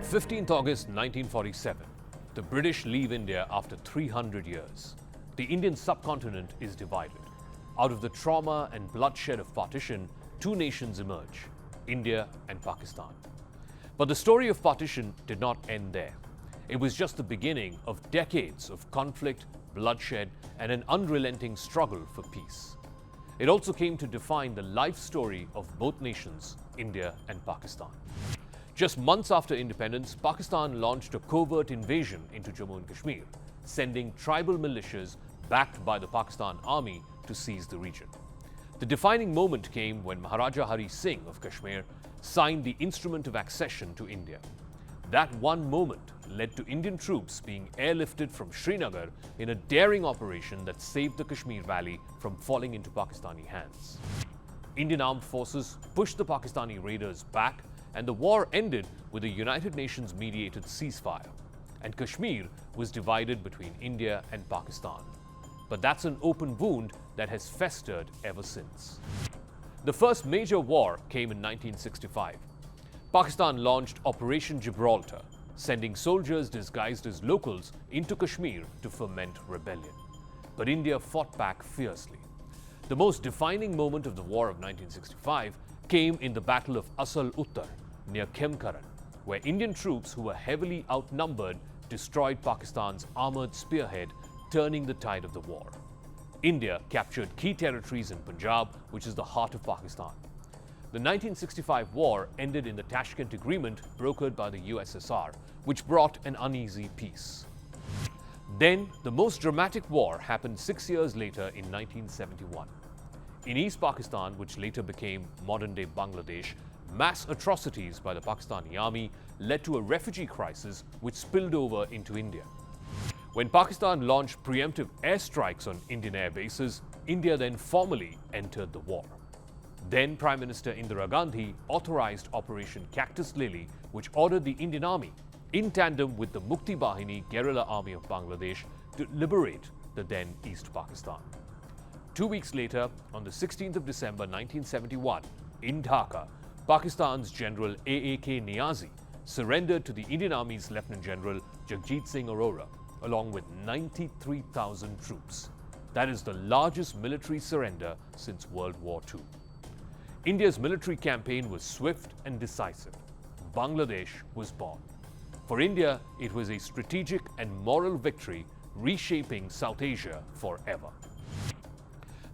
15th August 1947. The British leave India after 300 years. The Indian subcontinent is divided. Out of the trauma and bloodshed of partition, two nations emerge, India and Pakistan. But the story of partition did not end there. It was just the beginning of decades of conflict, bloodshed, and an unrelenting struggle for peace. It also came to define the life story of both nations, India and Pakistan. Just months after independence, Pakistan launched a covert invasion into Jammu and Kashmir, sending tribal militias backed by the Pakistan army to seize the region. The defining moment came when Maharaja Hari Singh of Kashmir signed the Instrument of Accession to India. That one moment led to Indian troops being airlifted from Srinagar in a daring operation that saved the Kashmir Valley from falling into Pakistani hands. Indian armed forces pushed the Pakistani raiders back, and the war ended with a United Nations mediated ceasefire, and Kashmir was divided between India and Pakistan. But that's an open wound that has festered ever since. The first major war came in 1965. Pakistan launched Operation Gibraltar, sending soldiers disguised as locals into Kashmir to foment rebellion. But India fought back fiercely. The most defining moment of the War of 1965 came in the Battle of Asal Uttar near Khemkaran, where Indian troops who were heavily outnumbered destroyed Pakistan's armored spearhead, turning the tide of the war. India captured key territories in Punjab, which is the heart of Pakistan. The 1965 war ended in the Tashkent Agreement brokered by the USSR, which brought an uneasy peace. Then, the most dramatic war happened 6 years later in 1971. In East Pakistan, which later became modern-day Bangladesh, mass atrocities by the Pakistani army led to a refugee crisis which spilled over into India. When Pakistan launched preemptive airstrikes on Indian air bases, India then formally entered the war. Then Prime Minister Indira Gandhi authorized Operation Cactus Lily, which ordered the Indian Army, in tandem with the Mukti Bahini guerrilla army of Bangladesh, to liberate the then East Pakistan. 2 weeks later, on the 16th of December 1971, in Dhaka, Pakistan's General A.A.K. Niazi surrendered to the Indian Army's Lieutenant General Jagjit Singh Arora, along with 93,000 troops. That is the largest military surrender since World War II. India's military campaign was swift and decisive. Bangladesh was born. For India, it was a strategic and moral victory, reshaping South Asia forever.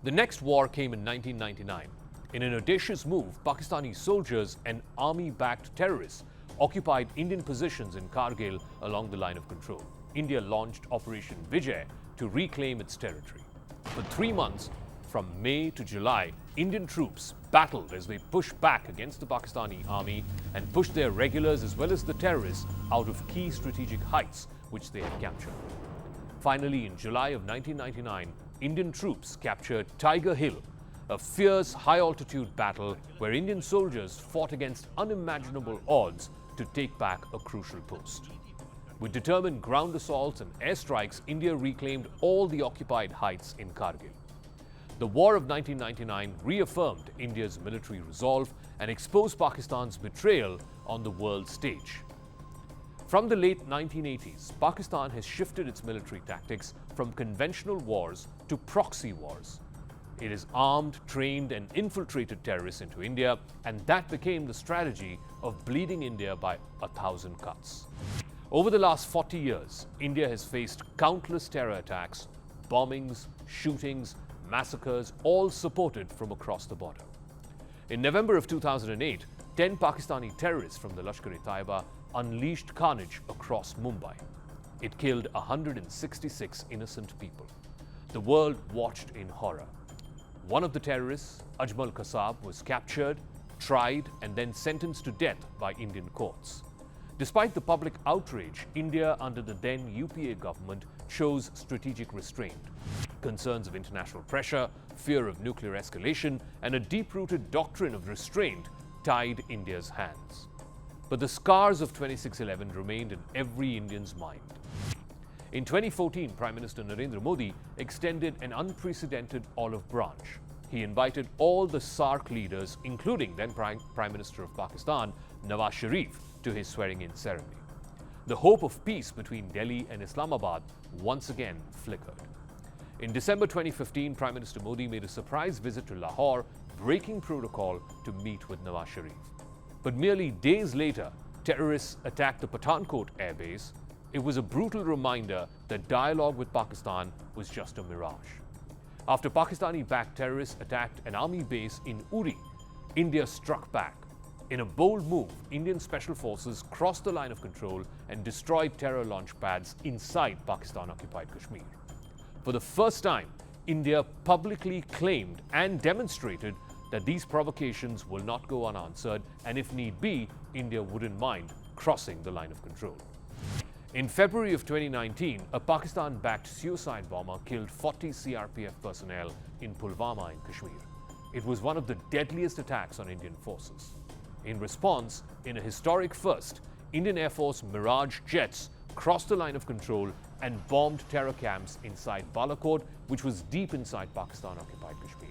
The next war came in 1999. In an audacious move, Pakistani soldiers and army-backed terrorists occupied Indian positions in Kargil along the line of control. India launched Operation Vijay to reclaim its territory. For 3 months, from May to July, Indian troops battled as they pushed back against the Pakistani army and pushed their regulars as well as the terrorists out of key strategic heights which they had captured. Finally, in July of 1999, Indian troops captured Tiger Hill, a fierce high-altitude battle where Indian soldiers fought against unimaginable odds to take back a crucial post. With determined ground assaults and airstrikes, India reclaimed all the occupied heights in Kargil. The War of 1999 reaffirmed India's military resolve and exposed Pakistan's betrayal on the world stage. From the late 1980s, Pakistan has shifted its military tactics from conventional wars to proxy wars. It has armed, trained, and infiltrated terrorists into India, and that became the strategy of bleeding India by 1,000 cuts. Over the last 40 years, India has faced countless terror attacks, bombings, shootings, massacres, all supported from across the border. In November of 2008, 10 Pakistani terrorists from the Lashkar-e-Taiba unleashed carnage across Mumbai. It killed 166 innocent people. The world watched in horror. One of the terrorists, Ajmal Kasab, was captured, tried, and then sentenced to death by Indian courts. Despite the public outrage, India under the then UPA government chose strategic restraint. Concerns of international pressure, fear of nuclear escalation, and a deep-rooted doctrine of restraint tied India's hands. But the scars of 26/11 remained in every Indian's mind. In 2014, Prime Minister Narendra Modi extended an unprecedented olive branch. He invited all the SAARC leaders, including then Prime Minister of Pakistan, Nawaz Sharif, to his swearing-in ceremony. the hope of peace between Delhi and Islamabad once again flickered. In December 2015, Prime Minister Modi made a surprise visit to Lahore, breaking protocol to meet with Nawaz Sharif. But merely days later, terrorists attacked the Pathankot airbase. It was a brutal reminder that dialogue with Pakistan was just a mirage. After Pakistani-backed terrorists attacked an army base in Uri, India struck back. In a bold move, Indian special forces crossed the line of control and destroyed terror launch pads inside Pakistan-occupied Kashmir. For the first time, India publicly claimed and demonstrated that these provocations will not go unanswered, and if need be, India wouldn't mind crossing the line of control. In February of 2019, a Pakistan-backed suicide bomber killed 40 CRPF personnel in Pulwama in Kashmir. It was one of the deadliest attacks on Indian forces. In response, in a historic first, Indian Air Force Mirage jets crossed the line of control and bombed terror camps inside Balakot, which was deep inside Pakistan-occupied Kashmir.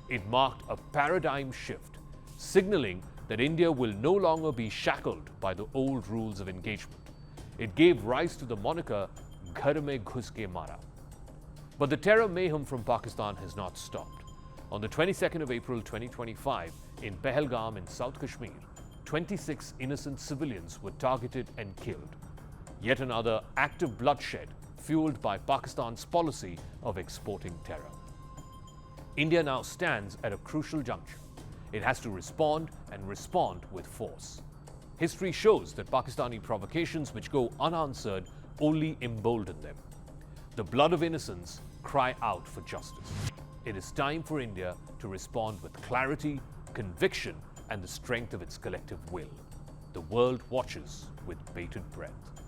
It marked a paradigm shift, signaling that India will no longer be shackled by the old rules of engagement. It gave rise to the moniker Ghar Mein Ghus Ke Mara. But the terror mayhem from Pakistan has not stopped. On the 22nd of April 2025, in Pahalgam in South Kashmir, 26 innocent civilians were targeted and killed. Yet another act of bloodshed fueled by Pakistan's policy of exporting terror. India now stands at a crucial juncture. It has to respond and respond with force. History shows that Pakistani provocations which go unanswered only embolden them. The blood of innocents cry out for justice. It is time for India to respond with clarity, conviction, and the strength of its collective will. The world watches with bated breath.